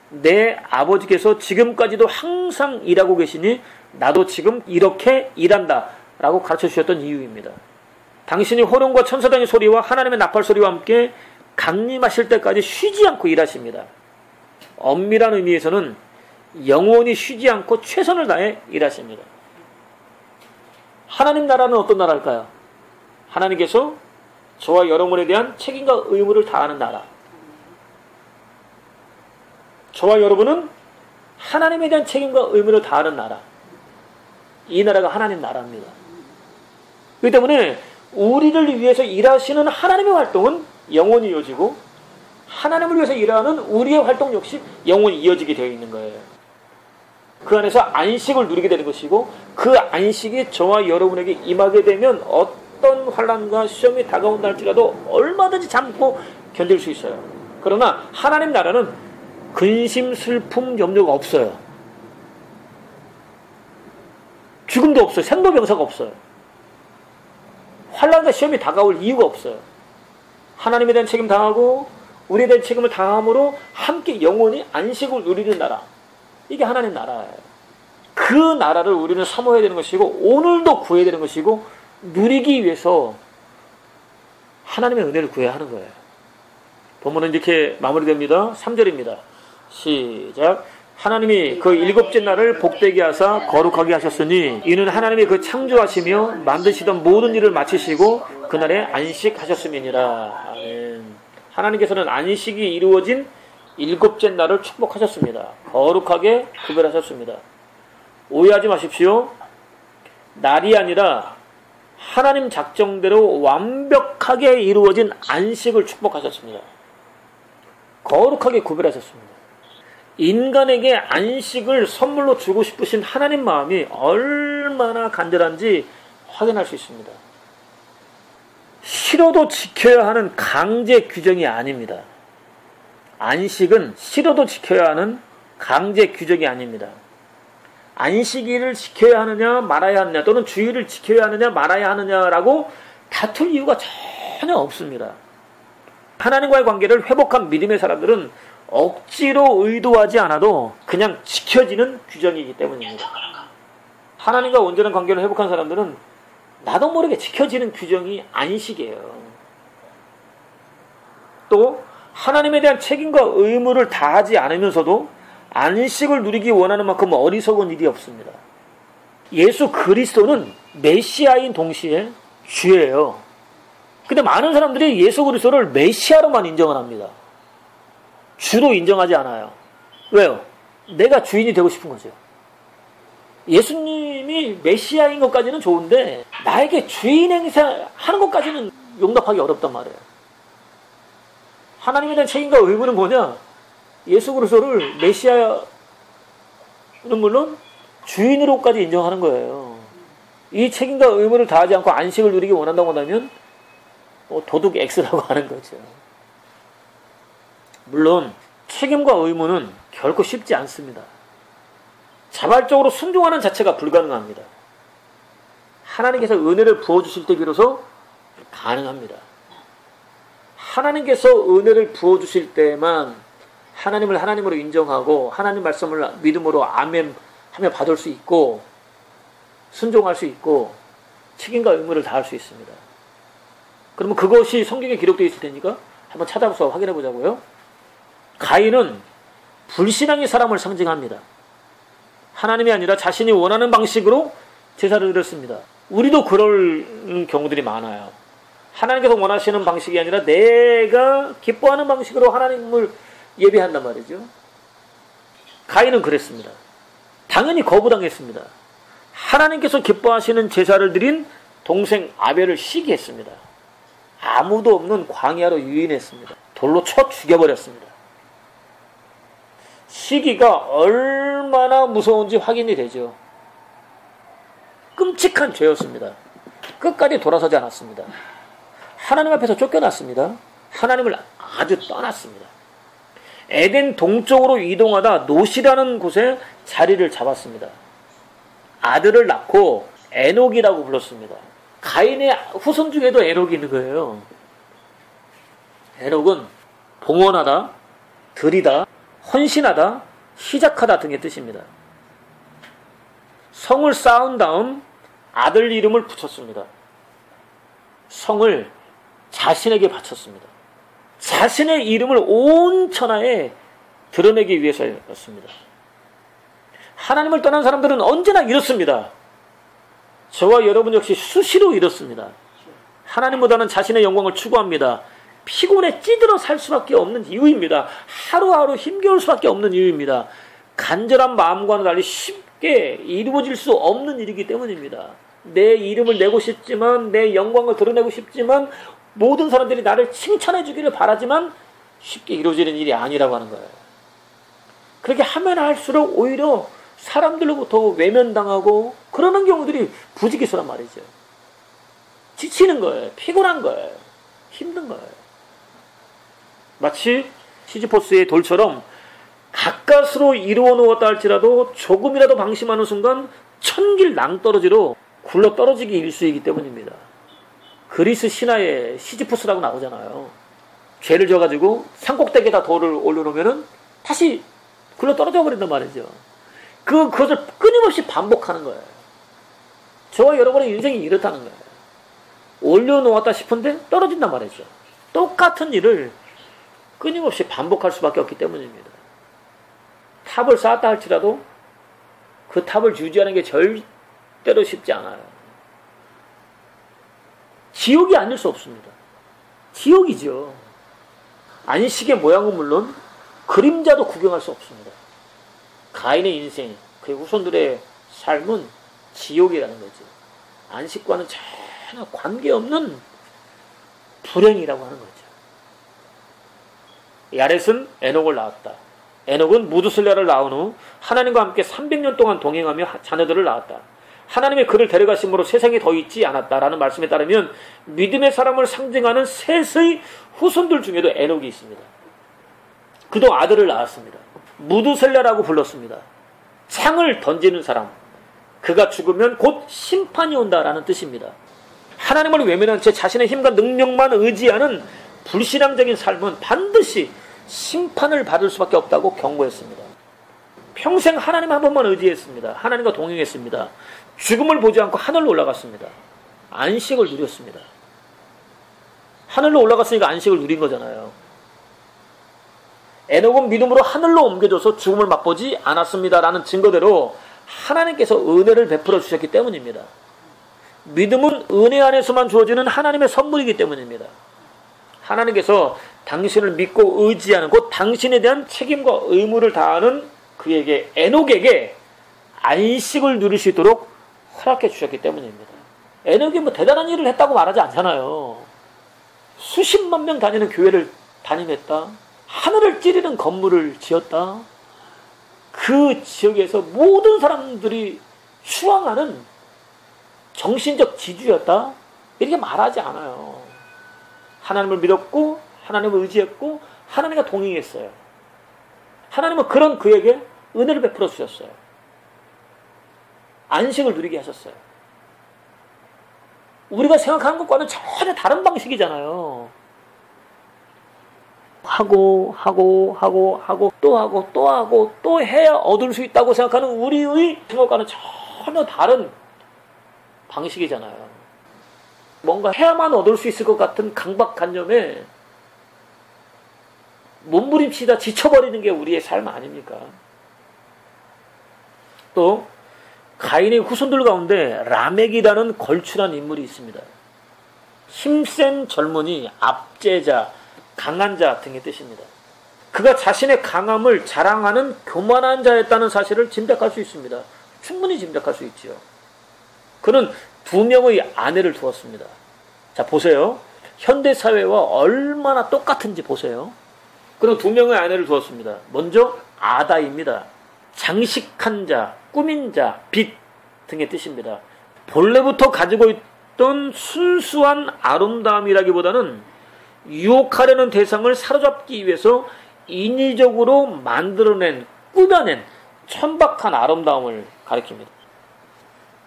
내 아버지께서 지금까지도 항상 일하고 계시니 나도 지금 이렇게 일한다 라고 가르쳐 주셨던 이유입니다. 당신이 호령과 천사장의 소리와 하나님의 나팔 소리와 함께 강림하실 때까지 쉬지 않고 일하십니다. 엄밀한 의미에서는 영원히 쉬지 않고 최선을 다해 일하십니다. 하나님 나라는 어떤 나라일까요? 하나님께서 저와 여러분에 대한 책임과 의무를 다하는 나라. 저와 여러분은 하나님에 대한 책임과 의무를 다하는 나라. 이 나라가 하나님 나라입니다. 그렇기 때문에 우리를 위해서 일하시는 하나님의 활동은 영원히 이어지고 하나님을 위해서 일하는 우리의 활동 역시 영원히 이어지게 되어 있는 거예요. 그 안에서 안식을 누리게 되는 것이고 그 안식이 저와 여러분에게 임하게 되면 어떤 환난과 시험이 다가온다 할지라도 얼마든지 참고 견딜 수 있어요. 그러나 하나님 나라는 근심, 슬픔, 염려가 없어요. 죽음도 없어요. 생로병사가 없어요. 환난과 시험이 다가올 이유가 없어요. 하나님에 대한 책임 다하고 우리에 대한 책임을 다함으로 함께 영원히 안식을 누리는 나라. 이게 하나님 나라예요. 그 나라를 우리는 사모해야 되는 것이고 오늘도 구해야 되는 것이고 누리기 위해서 하나님의 은혜를 구해야 하는 거예요. 본문은 이렇게 마무리됩니다. 3절입니다. 시작. 하나님이 그 일곱째 날을 복되게 하사 거룩하게 하셨으니 이는 하나님이 그 창조하시며 만드시던 모든 일을 마치시고 그날에 안식하셨음이니라. 아멘. 하나님께서는 안식이 이루어진 일곱째 날을 축복하셨습니다. 거룩하게 구별하셨습니다. 오해하지 마십시오. 날이 아니라 하나님 작정대로 완벽하게 이루어진 안식을 축복하셨습니다. 거룩하게 구별하셨습니다. 인간에게 안식을 선물로 주고 싶으신 하나님 마음이 얼마나 간절한지 확인할 수 있습니다. 싫어도 지켜야 하는 강제 규정이 아닙니다. 안식은 싫어도 지켜야 하는 강제 규정이 아닙니다. 안식일을 지켜야 하느냐 말아야 하느냐 또는 주일을 지켜야 하느냐 말아야 하느냐라고 다툴 이유가 전혀 없습니다. 하나님과의 관계를 회복한 믿음의 사람들은 억지로 의도하지 않아도 그냥 지켜지는 규정이기 때문입니다. 하나님과 온전한 관계를 회복한 사람들은 나도 모르게 지켜지는 규정이 안식이에요. 또 하나님에 대한 책임과 의무를 다하지 않으면서도 안식을 누리기 원하는 만큼 어리석은 일이 없습니다. 예수 그리스도는 메시아인 동시에 주예요. 근데 많은 사람들이 예수 그리스도를 메시아로만 인정을 합니다. 주로 인정하지 않아요. 왜요? 내가 주인이 되고 싶은 거죠. 예수님이 메시아인 것까지는 좋은데 나에게 주인 행사하는 것까지는 용납하기 어렵단 말이에요. 하나님에 대한 책임과 의무는 뭐냐? 예수 그리스도를 메시아는 물론 주인으로까지 인정하는 거예요. 이 책임과 의무를 다하지 않고 안식을 누리기 원한다고 한다면 도둑 X라고 하는 거죠. 물론 책임과 의무는 결코 쉽지 않습니다. 자발적으로 순종하는 자체가 불가능합니다. 하나님께서 은혜를 부어주실 때 비로소 가능합니다. 하나님께서 은혜를 부어주실 때만 하나님을 하나님으로 인정하고 하나님 말씀을 믿음으로 아멘 하며 받을 수 있고 순종할 수 있고 책임과 의무를 다할 수 있습니다. 그러면 그것이 성경에 기록되어 있을 테니까 한번 찾아서 확인해 보자고요. 가인은 불신앙의 사람을 상징합니다. 하나님이 아니라 자신이 원하는 방식으로 제사를 드렸습니다. 우리도 그럴 경우들이 많아요. 하나님께서 원하시는 방식이 아니라 내가 기뻐하는 방식으로 하나님을 예배한단 말이죠. 가인은 그랬습니다. 당연히 거부당했습니다. 하나님께서 기뻐하시는 제사를 드린 동생 아벨을 시기했습니다. 아무도 없는 광야로 유인했습니다. 돌로 쳐 죽여버렸습니다. 시기가 얼마나 무서운지 확인이 되죠. 끔찍한 죄였습니다. 끝까지 돌아서지 않았습니다. 하나님 앞에서 쫓겨났습니다. 하나님을 아주 떠났습니다. 에덴 동쪽으로 이동하다 노시라는 곳에 자리를 잡았습니다. 아들을 낳고 에녹이라고 불렀습니다. 가인의 후손 중에도 에녹이 있는 거예요. 에녹은 봉헌하다, 드리다, 헌신하다, 시작하다 등의 뜻입니다. 성을 쌓은 다음 아들 이름을 붙였습니다. 성을 자신에게 바쳤습니다. 자신의 이름을 온 천하에 드러내기 위해서였습니다. 하나님을 떠난 사람들은 언제나 이렇습니다. 저와 여러분 역시 수시로 이렇습니다. 하나님보다는 자신의 영광을 추구합니다. 피곤에 찌들어 살 수밖에 없는 이유입니다. 하루하루 힘겨울 수밖에 없는 이유입니다. 간절한 마음과는 달리 쉽게 이루어질 수 없는 일이기 때문입니다. 내 이름을 내고 싶지만, 내 영광을 드러내고 싶지만, 모든 사람들이 나를 칭찬해 주기를 바라지만 쉽게 이루어지는 일이 아니라고 하는 거예요. 그렇게 하면 할수록 오히려 사람들로부터 외면당하고 그러는 경우들이 부지기수란 말이죠. 지치는 거예요. 피곤한 거예요. 힘든 거예요. 마치 시지포스의 돌처럼 가까스로 이루어 놓았다 할지라도 조금이라도 방심하는 순간 천길 낭떠러지로 굴러 떨어지기 일쑤이기 때문입니다. 그리스 신화에 시지포스라고 나오잖아요. 죄를 져가지고 산꼭대기에다 돌을 올려놓으면 다시 굴러 떨어져 버린단 말이죠. 그것을 끊임없이 반복하는 거예요. 저와 여러분의 인생이 이렇다는 거예요. 올려놓았다 싶은데 떨어진단 말이죠. 똑같은 일을 끊임없이 반복할 수밖에 없기 때문입니다. 탑을 쌓았다 할지라도 그 탑을 유지하는 게 절대로 쉽지 않아요. 지옥이 아닐 수 없습니다. 지옥이죠. 안식의 모양은 물론 그림자도 구경할 수 없습니다. 가인의 인생, 그의 후손들의 삶은 지옥이라는 거죠. 안식과는 전혀 관계없는 불행이라고 하는 거죠. 야렛은 에녹을 낳았다. 에녹은 무두슬라를 낳은 후 하나님과 함께 300년 동안 동행하며 자녀들을 낳았다. 하나님의 그를 데려가심으로 세상에 더 있지 않았다라는 말씀에 따르면 믿음의 사람을 상징하는 셋의 후손들 중에도 에녹이 있습니다. 그도 아들을 낳았습니다. 무두셀라라고 불렀습니다. 창을 던지는 사람. 그가 죽으면 곧 심판이 온다라는 뜻입니다. 하나님을 외면한 채 자신의 힘과 능력만 의지하는 불신앙적인 삶은 반드시 심판을 받을 수밖에 없다고 경고했습니다. 평생 하나님 한 번만 의지했습니다. 하나님과 동행했습니다. 죽음을 보지 않고 하늘로 올라갔습니다. 안식을 누렸습니다. 하늘로 올라갔으니까 안식을 누린 거잖아요. 에녹은 믿음으로 하늘로 옮겨져서 죽음을 맛보지 않았습니다라는 증거대로 하나님께서 은혜를 베풀어 주셨기 때문입니다. 믿음은 은혜 안에서만 주어지는 하나님의 선물이기 때문입니다. 하나님께서 당신을 믿고 의지하는 곧 당신에 대한 책임과 의무를 다하는 그에게 에녹에게 안식을 누릴 수 있도록 허락해 주셨기 때문입니다. 에녹이 뭐 대단한 일을 했다고 말하지 않잖아요. 수십만 명 다니는 교회를 담임했다. 하늘을 찌르는 건물을 지었다. 그 지역에서 모든 사람들이 추앙하는 정신적 지주였다. 이렇게 말하지 않아요. 하나님을 믿었고 하나님을 의지했고 하나님과 동행했어요. 하나님은 그런 그에게 은혜를 베풀어 주셨어요. 안식을 누리게 하셨어요. 우리가 생각하는 것과는 전혀 다른 방식이잖아요. 하고 또 해야 얻을 수 있다고 생각하는 우리의 생각과는 전혀 다른 방식이잖아요. 뭔가 해야만 얻을 수 있을 것 같은 강박관념에 몸부림치다 지쳐버리는 게 우리의 삶 아닙니까? 또 가인의 후손들 가운데 라멕이라는 걸출한 인물이 있습니다. 힘센 젊은이, 압제자, 강한 자 등의 뜻입니다. 그가 자신의 강함을 자랑하는 교만한 자였다는 사실을 짐작할 수 있습니다. 충분히 짐작할 수 있지요. 그는 2명의 아내를 두었습니다. 자, 보세요. 현대사회와 얼마나 똑같은지 보세요. 그는 2명의 아내를 두었습니다. 먼저 아다입니다. 장식한 자, 꾸민 자, 빛 등의 뜻입니다. 본래부터 가지고 있던 순수한 아름다움이라기보다는 유혹하려는 대상을 사로잡기 위해서 인위적으로 만들어낸, 꾸며낸 천박한 아름다움을 가리킵니다.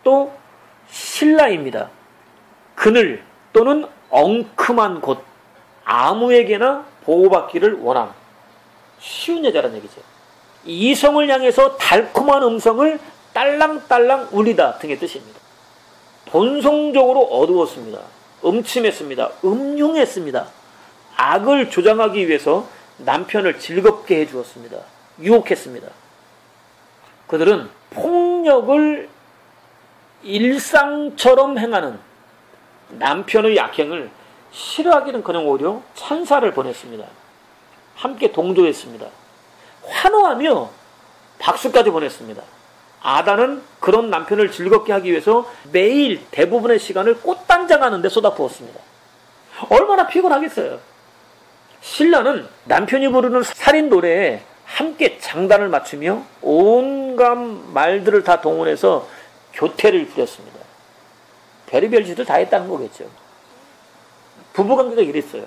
또 신라입니다. 그늘 또는 엉큼한 곳, 아무에게나 보호받기를 원함. 쉬운 여자라는 얘기죠. 이성을 향해서 달콤한 음성을 딸랑딸랑 울리다 등의 뜻입니다. 본성적으로 어두웠습니다. 음침했습니다. 음흉했습니다. 악을 조장하기 위해서 남편을 즐겁게 해주었습니다. 유혹했습니다. 그들은 폭력을 일상처럼 행하는 남편의 악행을 싫어하기는커녕 오히려 찬사를 보냈습니다. 함께 동조했습니다. 환호하며 박수까지 보냈습니다. 아다는 그런 남편을 즐겁게 하기 위해서 매일 대부분의 시간을 꽃단장하는 데 쏟아부었습니다. 얼마나 피곤하겠어요. 신라는 남편이 부르는 살인 노래에 함께 장단을 맞추며 온갖 말들을 다 동원해서 교태를 부렸습니다. 별의별 짓을 다 했다는 거겠죠. 부부관계가 이랬어요.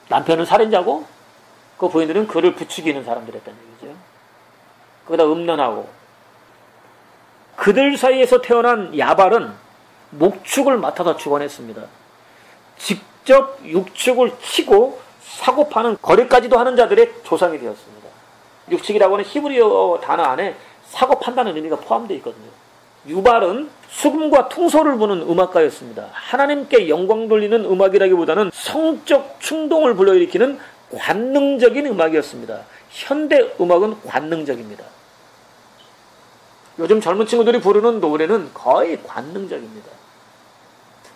남편은 살인자고 그 부인들은 그를 부추기는 사람들이었다는 얘기죠. 거기다 음란하고. 그들 사이에서 태어난 야발은 목축을 맡아서 주관했습니다. 직접 육축을 치고 사고 파는 거래까지도 하는 자들의 조상이 되었습니다. 육축이라고 하는 히브리어 단어 안에 사고 판다는 의미가 포함되어 있거든요. 유발은 수금과 퉁소를 부는 음악가였습니다. 하나님께 영광 돌리는 음악이라기보다는 성적 충동을 불러일으키는 관능적인 음악이었습니다. 현대 음악은 관능적입니다. 요즘 젊은 친구들이 부르는 노래는 거의 관능적입니다.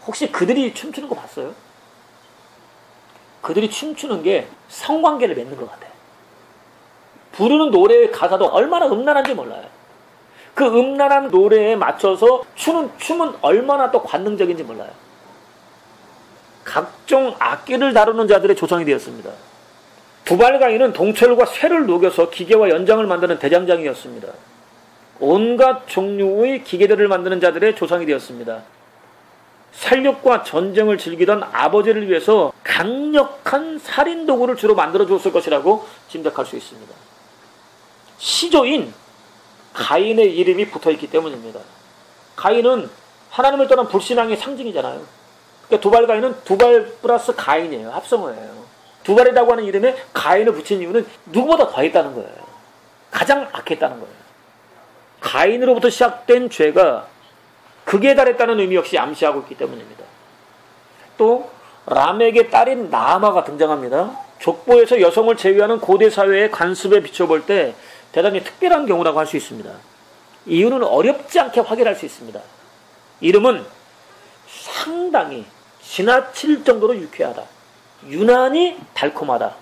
혹시 그들이 춤추는 거 봤어요? 그들이 춤추는 게 성관계를 맺는 것 같아요. 부르는 노래의 가사도 얼마나 음란한지 몰라요. 그 음란한 노래에 맞춰서 추는 춤은 얼마나 또 관능적인지 몰라요. 각종 악기를 다루는 자들의 조상이 되었습니다. 두발가인은 동철과 쇠를 녹여서 기계와 연장을 만드는 대장장이었습니다. 온갖 종류의 기계들을 만드는 자들의 조상이 되었습니다. 살육과 전쟁을 즐기던 아버지를 위해서 강력한 살인도구를 주로 만들어 주었을 것이라고 짐작할 수 있습니다. 시조인 가인의 이름이 붙어있기 때문입니다. 가인은 하나님을 떠난 불신앙의 상징이잖아요. 그러니까 두발가인은 두발 플러스 가인이에요. 합성어예요. 두발이라고 하는 이름에 가인을 붙인 이유는 누구보다 더했다는 거예요. 가장 악했다는 거예요. 가인으로부터 시작된 죄가 극에 달했다는 의미 역시 암시하고 있기 때문입니다. 또 라멕의 딸인 나아마가 등장합니다. 족보에서 여성을 제외하는 고대 사회의 관습에 비춰볼 때 대단히 특별한 경우라고 할 수 있습니다. 이유는 어렵지 않게 확인할 수 있습니다. 이름은 상당히 지나칠 정도로 유쾌하다. 유난히 달콤하다.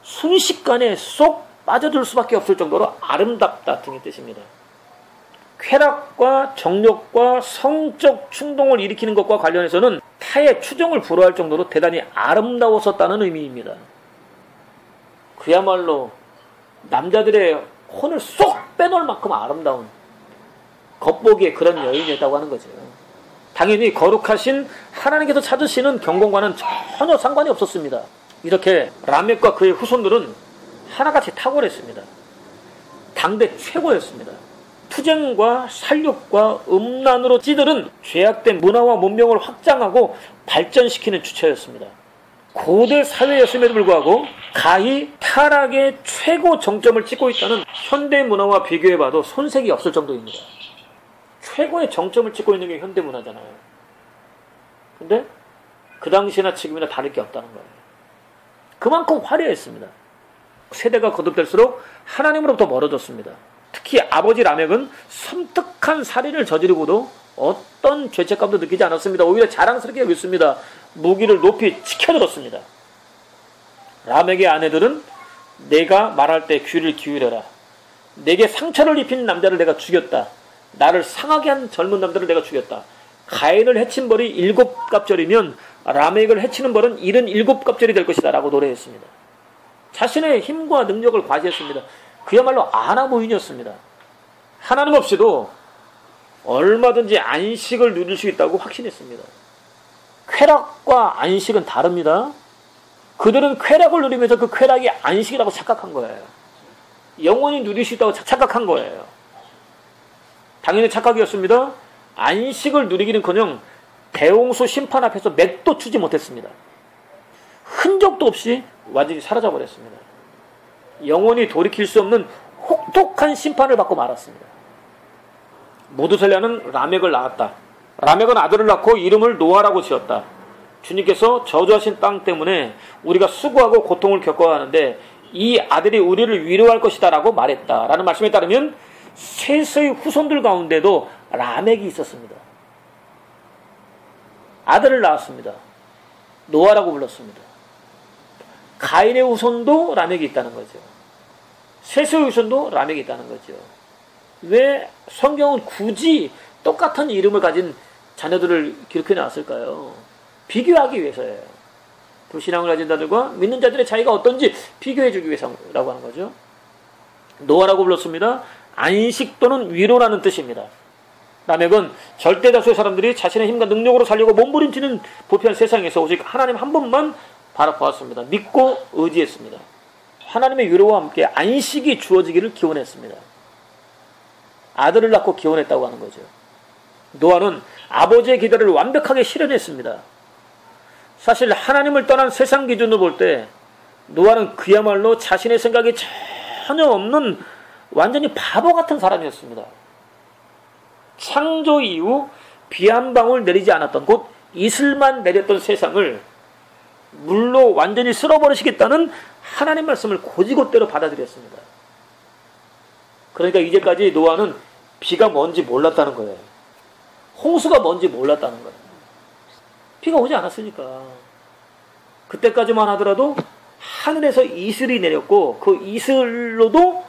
순식간에 쏙 빠져들 수밖에 없을 정도로 아름답다 등의 뜻입니다. 쾌락과 정욕과 성적 충동을 일으키는 것과 관련해서는 타의 추종을 불허할 정도로 대단히 아름다웠었다는 의미입니다. 그야말로 남자들의 혼을 쏙 빼놓을 만큼 아름다운 겉보기에 그런 여인이었다고 하는 거죠. 당연히 거룩하신 하나님께서 찾으시는 경공과는 전혀 상관이 없었습니다. 이렇게 라멕과 그의 후손들은 하나같이 탁월했습니다. 당대 최고였습니다. 투쟁과 살육과 음란으로 찌들은 죄악된 문화와 문명을 확장하고 발전시키는 주체였습니다. 고대 사회였음에도 불구하고 가히 타락의 최고 정점을 찍고 있다는 현대 문화와 비교해봐도 손색이 없을 정도입니다. 최고의 정점을 찍고 있는 게 현대 문화잖아요. 근데 그 당시나 지금이나 다를 게 없다는 거예요. 그만큼 화려했습니다. 세대가 거듭될수록 하나님으로부터 멀어졌습니다. 특히 아버지 라멕은 섬뜩한 살인을 저지르고도 어떤 죄책감도 느끼지 않았습니다. 오히려 자랑스럽게 여겼습니다. 무기를 높이 치켜들었습니다. 라멕의 아내들은 내가 말할 때 귀를 기울여라. 내게 상처를 입힌 남자를 내가 죽였다. 나를 상하게 한 젊은 남자를 내가 죽였다. 가인을 해친 벌이 7갑절이면 라멕을 해치는 벌은 77갑절이 될 것이다 라고 노래했습니다. 자신의 힘과 능력을 과시했습니다. 그야말로 아나무인이었습니다. 하나님 없이도 얼마든지 안식을 누릴 수 있다고 확신했습니다. 쾌락과 안식은 다릅니다. 그들은 쾌락을 누리면서 그 쾌락이 안식이라고 착각한 거예요. 영원히 누릴 수 있다고 착각한 거예요. 당연히 착각이었습니다. 안식을 누리기는커녕 대홍수 심판 앞에서 맥도 추지 못했습니다. 흔적도 없이 완전히 사라져버렸습니다. 영원히 돌이킬 수 없는 혹독한 심판을 받고 말았습니다. 모두셀라는 라멕을 낳았다. 라멕은 아들을 낳고 이름을 노아라고 지었다. 주님께서 저주하신 땅 때문에 우리가 수고하고 고통을 겪어야 하는데 이 아들이 우리를 위로할 것이다 라고 말했다 라는 말씀에 따르면 셋의 후손들 가운데도 라멕이 있었습니다. 아들을 낳았습니다. 노아라고 불렀습니다. 가인의 후손도 라멕이 있다는 거죠. 셋의 후손도 라멕이 있다는 거죠. 왜 성경은 굳이 똑같은 이름을 가진 자녀들을 기록해 놨을까요? 비교하기 위해서예요. 불신앙을 가진 자들과 믿는 자들의 차이가 어떤지 비교해 주기 위해서라고 하는 거죠. 노아라고 불렀습니다. 안식 또는 위로라는 뜻입니다. 라멕은 절대 다수의 사람들이 자신의 힘과 능력으로 살려고 몸부림치는 부패한 세상에서 오직 하나님 한 분만 바라보았습니다. 믿고 의지했습니다. 하나님의 위로와 함께 안식이 주어지기를 기원했습니다. 아들을 낳고 기원했다고 하는 거죠. 노아는 아버지의 기대를 완벽하게 실현했습니다. 사실 하나님을 떠난 세상 기준으로 볼 때 노아는 그야말로 자신의 생각이 전혀 없는 완전히 바보 같은 사람이었습니다. 창조 이후 비 한 방울 내리지 않았던 곧 이슬만 내렸던 세상을 물로 완전히 쓸어버리시겠다는 하나님 말씀을 고지고대로 받아들였습니다. 그러니까 이제까지 노아는 비가 뭔지 몰랐다는 거예요. 홍수가 뭔지 몰랐다는 거예요. 비가 오지 않았으니까. 그때까지만 하더라도 하늘에서 이슬이 내렸고 그 이슬로도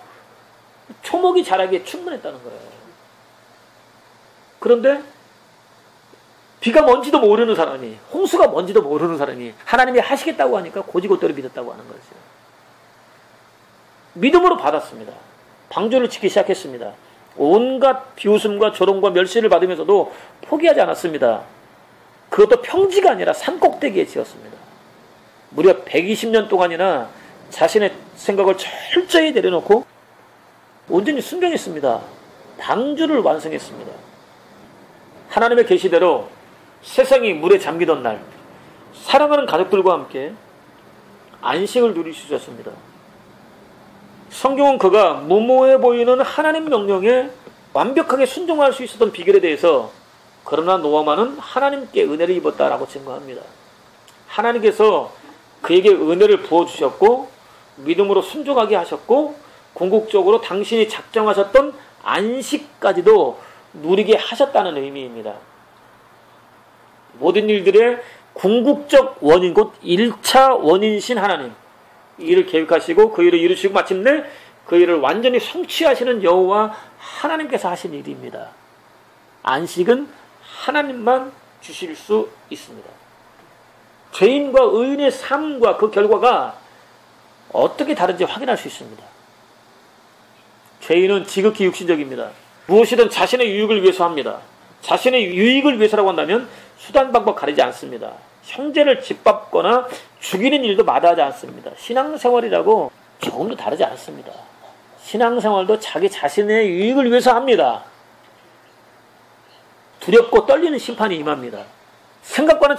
초목이 자라기에 충분했다는 거예요. 그런데 비가 뭔지도 모르는 사람이, 홍수가 뭔지도 모르는 사람이 하나님이 하시겠다고 하니까 고지고대로 믿었다고 하는 거죠. 믿음으로 받았습니다. 방주를 짓기 시작했습니다. 온갖 비웃음과 조롱과 멸시를 받으면서도 포기하지 않았습니다. 그것도 평지가 아니라 산꼭대기에 지었습니다. 무려 120년 동안이나 자신의 생각을 철저히 내려놓고 온전히 순종했습니다. 방주를 완성했습니다. 하나님의 계시대로 세상이 물에 잠기던 날 사랑하는 가족들과 함께 안식을 누릴 수 있었습니다. 성경은 그가 무모해 보이는 하나님 명령에 완벽하게 순종할 수 있었던 비결에 대해서 그러나 노아만은 하나님께 은혜를 입었다라고 증거합니다. 하나님께서 그에게 은혜를 부어주셨고 믿음으로 순종하게 하셨고 궁극적으로 당신이 작정하셨던 안식까지도 누리게 하셨다는 의미입니다. 모든 일들의 궁극적 원인 곧 1차 원인이신 하나님, 이 일을 계획하시고 그 일을 이루시고 마침내 그 일을 완전히 성취하시는 여호와 하나님께서 하신 일입니다. 안식은 하나님만 주실 수 있습니다. 죄인과 의인의 삶과 그 결과가 어떻게 다른지 확인할 수 있습니다. 죄인은 지극히 육신적입니다. 무엇이든 자신의 유익을 위해서 합니다. 자신의 유익을 위해서라고 한다면 수단 방법 가리지 않습니다. 형제를 짓밟거나 죽이는 일도 마다하지 않습니다. 신앙생활이라고 조금도 다르지 않습니다. 신앙생활도 자기 자신의 유익을 위해서 합니다. 두렵고 떨리는 심판이 임합니다. 생각과는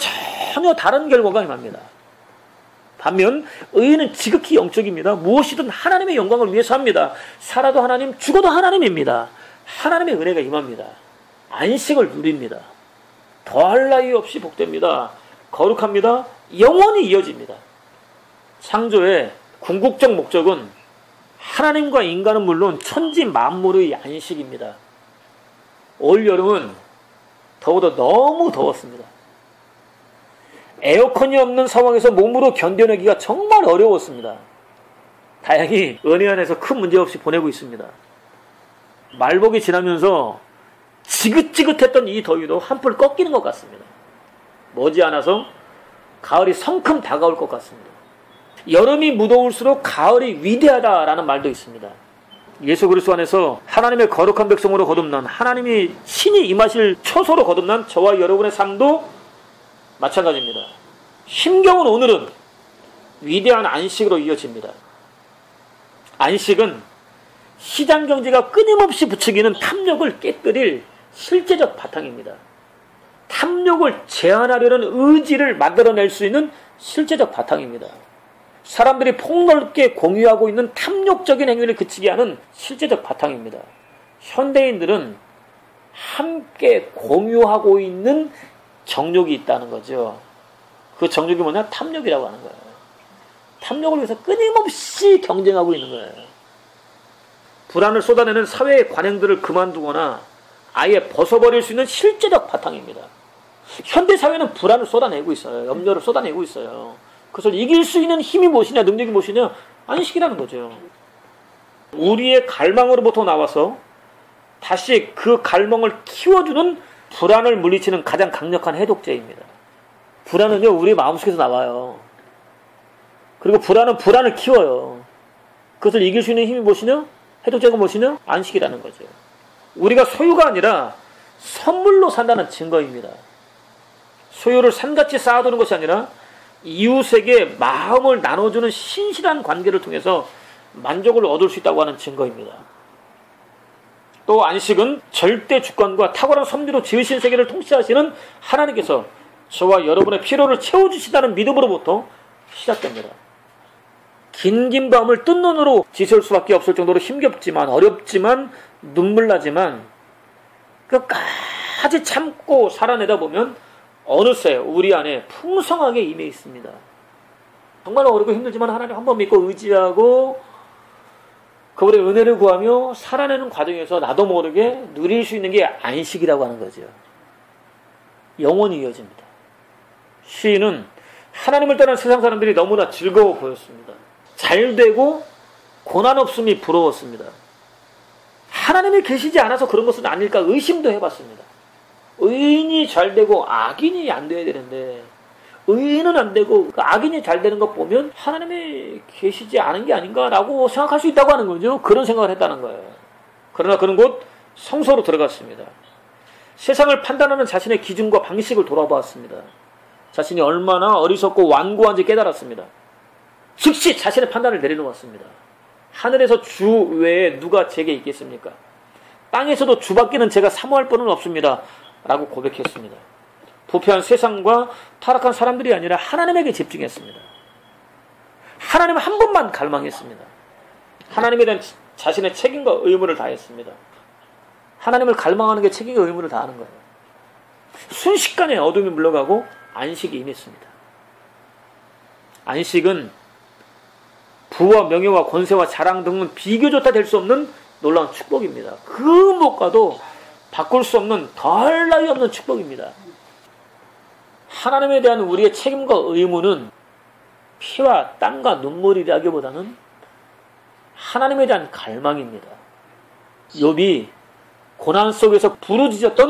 전혀 다른 결과가 임합니다. 반면 의인은 지극히 영적입니다. 무엇이든 하나님의 영광을 위해서 합니다. 살아도 하나님, 죽어도 하나님입니다. 하나님의 은혜가 임합니다. 안식을 누립니다. 더할 나위 없이 복됩니다. 거룩합니다. 영원히 이어집니다. 창조의 궁극적 목적은 하나님과 인간은 물론 천지 만물의 안식입니다. 올 여름은 더워도 너무 더웠습니다. 에어컨이 없는 상황에서 몸으로 견뎌내기가 정말 어려웠습니다. 다행히 은혜 안에서 큰 문제 없이 보내고 있습니다. 말복이 지나면서 지긋지긋했던 이 더위도 한풀 꺾이는 것 같습니다. 머지않아서 가을이 성큼 다가올 것 같습니다. 여름이 무더울수록 가을이 위대하다라는 말도 있습니다. 예수 그리스도 안에서 하나님의 거룩한 백성으로 거듭난, 하나님이 신이 임하실 초소로 거듭난 저와 여러분의 삶도 마찬가지입니다. 심경은 오늘은 위대한 안식으로 이어집니다. 안식은 시장 경제가 끊임없이 부추기는 탐욕을 깨뜨릴 실제적 바탕입니다. 탐욕을 제한하려는 의지를 만들어낼 수 있는 실제적 바탕입니다. 사람들이 폭넓게 공유하고 있는 탐욕적인 행위를 그치게 하는 실제적 바탕입니다. 현대인들은 함께 공유하고 있는 정욕이 있다는 거죠. 그 정욕이 뭐냐? 탐욕이라고 하는 거예요. 탐욕을 위해서 끊임없이 경쟁하고 있는 거예요. 불안을 쏟아내는 사회의 관행들을 그만두거나 아예 벗어버릴 수 있는 실제적 바탕입니다. 현대사회는 불안을 쏟아내고 있어요. 염려를 쏟아내고 있어요. 그것을 이길 수 있는 힘이 무엇이냐, 능력이 무엇이냐? 안식이라는 거죠. 우리의 갈망으로부터 나와서 다시 그 갈망을 키워주는 불안을 물리치는 가장 강력한 해독제입니다. 불안은요, 우리 마음속에서 나와요. 그리고 불안은 불안을 키워요. 그것을 이길 수 있는 힘이 무엇이냐? 해독제가 무엇이냐? 안식이라는 거죠. 우리가 소유가 아니라 선물로 산다는 증거입니다. 소유를 산같이 쌓아두는 것이 아니라 이웃에게 마음을 나눠주는 신실한 관계를 통해서 만족을 얻을 수 있다고 하는 증거입니다. 또 안식은 절대 주권과 탁월한 섭리로 지으신 세계를 통치하시는 하나님께서 저와 여러분의 필요를 채워주시다는 믿음으로부터 시작됩니다. 긴 밤을 뜬 눈으로 지설 수밖에 없을 정도로 힘겹지만, 어렵지만, 눈물나지만 끝까지 참고 살아내다 보면 어느새 우리 안에 풍성하게 임해 있습니다. 정말 어렵고 힘들지만 하나님 한 번 믿고 의지하고 그분의 은혜를 구하며 살아내는 과정에서 나도 모르게 누릴 수 있는 게 안식이라고 하는 거죠. 영원히 이어집니다. 시인은 하나님을 떠난 세상 사람들이 너무나 즐거워 보였습니다. 잘되고 고난 없음이 부러웠습니다. 하나님이 계시지 않아서 그런 것은 아닐까 의심도 해봤습니다. 의인이 잘되고 악인이 안 돼야 되는데 의인은 안 되고 악인이 잘 되는 것 보면 하나님이 계시지 않은 게 아닌가라고 생각할 수 있다고 하는 거죠. 그런 생각을 했다는 거예요. 그러나 그는 곧 성소로 들어갔습니다. 세상을 판단하는 자신의 기준과 방식을 돌아보았습니다. 자신이 얼마나 어리석고 완고한지 깨달았습니다. 즉시 자신의 판단을 내려놓았습니다. 하늘에서 주 외에 누가 제게 있겠습니까? 땅에서도 주밖에는 제가 사모할 분은 없습니다. 라고 고백했습니다. 부패한 세상과 타락한 사람들이 아니라 하나님에게 집중했습니다. 하나님 한 분만 갈망했습니다. 하나님에 대한 자신의 책임과 의무를 다했습니다. 하나님을 갈망하는 게 책임과 의무를 다하는 거예요. 순식간에 어둠이 물러가고 안식이 임했습니다. 안식은 부와 명예와 권세와 자랑 등은 비교조차 될 수 없는 놀라운 축복입니다. 그 무엇과도 바꿀 수 없는 더할 나위 없는 축복입니다. 하나님에 대한 우리의 책임과 의무는 피와 땀과 눈물이라기보다는 하나님에 대한 갈망입니다. 욥이 고난 속에서 부르짖었던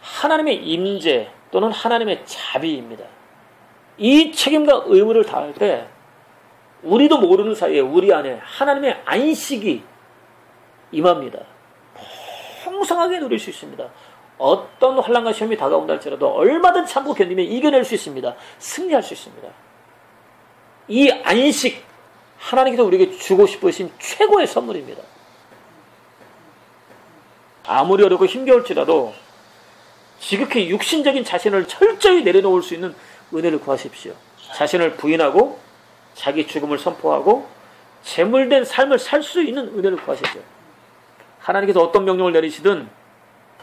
하나님의 임재 또는 하나님의 자비입니다. 이 책임과 의무를 다할 때 우리도 모르는 사이에 우리 안에 하나님의 안식이 임합니다. 풍성하게 누릴 수 있습니다. 어떤 환난과 시험이 다가온다 할지라도 얼마든지 참고 견디며 이겨낼 수 있습니다. 승리할 수 있습니다. 이 안식, 하나님께서 우리에게 주고 싶으신 최고의 선물입니다. 아무리 어렵고 힘겨울지라도 지극히 육신적인 자신을 철저히 내려놓을 수 있는 은혜를 구하십시오. 자신을 부인하고 자기 죽음을 선포하고 제물된 삶을 살 수 있는 은혜를 구하십시오. 하나님께서 어떤 명령을 내리시든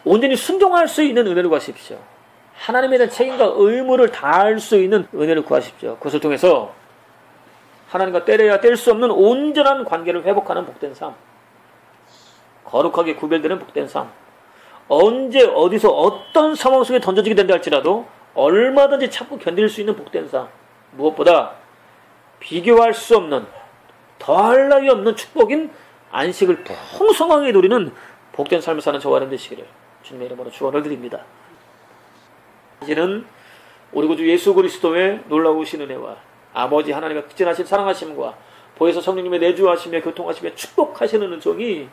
온전히 순종할 수 있는 은혜를 구하십시오. 하나님에 대한 책임과 의무를 다할 수 있는 은혜를 구하십시오. 그것을 통해서 하나님과 떼려야 뗄 수 없는 온전한 관계를 회복하는 복된 삶, 거룩하게 구별되는 복된 삶, 언제 어디서 어떤 상황 속에 던져지게 된다 할지라도 얼마든지 참고 견딜 수 있는 복된 삶, 무엇보다 비교할 수 없는 더할 나위 없는 축복인 안식을 풍성하게 누리는 복된 삶을 사는 저와 여러분 되시기를 주님의 이름으로 축원을 드립니다. 이제는 우리 구주 예수 그리스도의 놀라우신 은혜와 아버지 하나님의 극진하신 사랑하심과 보혜사 성령님의 내주하심에 교통하심에 축복하시는 은총이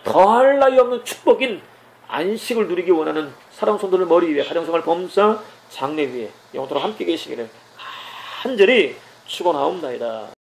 더할 나위 없는 축복인 안식을 누리기 원하는 사랑 성도들 머리 위에 가정생활 범사 장례 위에 영원토록 함께 계시기를 간절히 축원하옵나이다.